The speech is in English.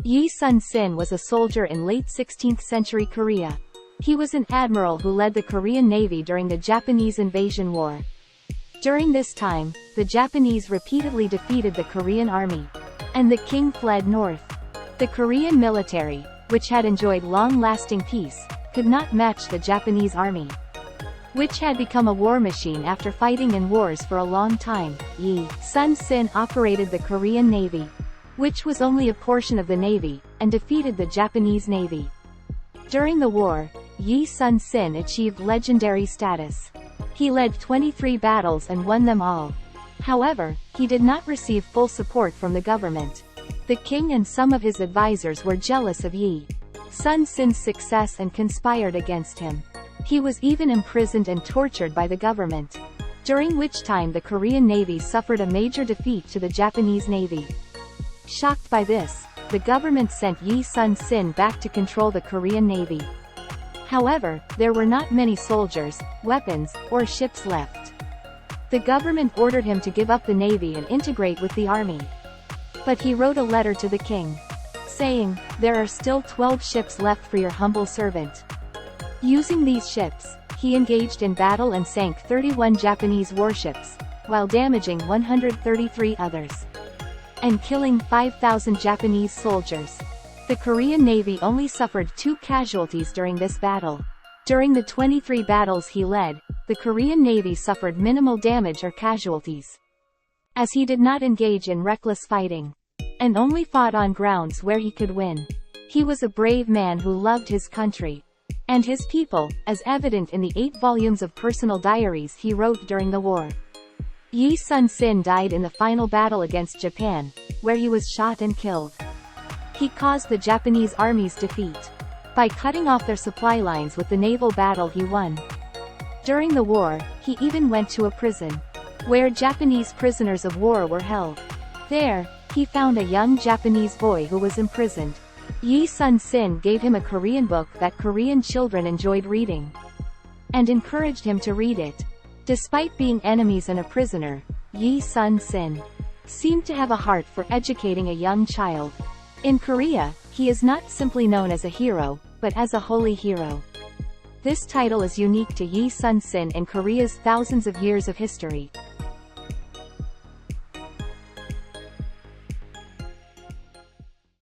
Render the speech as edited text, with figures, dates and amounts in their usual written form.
Yi Sun-sin was a soldier in late 16th century Korea. He was an admiral who led the Korean Navy during the Japanese Invasion War. During this time, the Japanese repeatedly defeated the Korean army, and the king fled north. The Korean military, which had enjoyed long-lasting peace, could not match the Japanese army, which had become a war machine after fighting in wars for a long time. Yi Sun-sin operated the Korean Navy, which was only a portion of the Navy, and defeated the Japanese Navy. During the war, Yi Sun-sin achieved legendary status. He led 23 battles and won them all. However, he did not receive full support from the government. The king and some of his advisors were jealous of Yi Sun-sin's success and conspired against him. He was even imprisoned and tortured by the government, during which time the Korean Navy suffered a major defeat to the Japanese Navy. Shocked by this, the government sent Yi Sun-sin back to control the Korean Navy. However, there were not many soldiers, weapons, or ships left. The government ordered him to give up the navy and integrate with the army. But he wrote a letter to the king, saying, "There are still 12 ships left for your humble servant." Using these ships, he engaged in battle and sank 31 Japanese warships, while damaging 133 others, and killing 5,000 Japanese soldiers. The Korean Navy only suffered 2 casualties during this battle. During the 23 battles he led, the Korean Navy suffered minimal damage or casualties, as he did not engage in reckless fighting, and only fought on grounds where he could win. He was a brave man who loved his country and his people, as evident in the 8 volumes of personal diaries he wrote during the war. Yi Sun-sin died in the final battle against Japan, where he was shot and killed. He caused the Japanese army's defeat by cutting off their supply lines with the naval battle he won. During the war, he even went to a prison, where Japanese prisoners of war were held. There, he found a young Japanese boy who was imprisoned. Yi Sun-sin gave him a Korean book that Korean children enjoyed reading, and encouraged him to read it. Despite being enemies and a prisoner, Yi Sun-sin seemed to have a heart for educating a young child. In Korea, he is not simply known as a hero, but as a holy hero. This title is unique to Yi Sun-sin in Korea's thousands of years of history.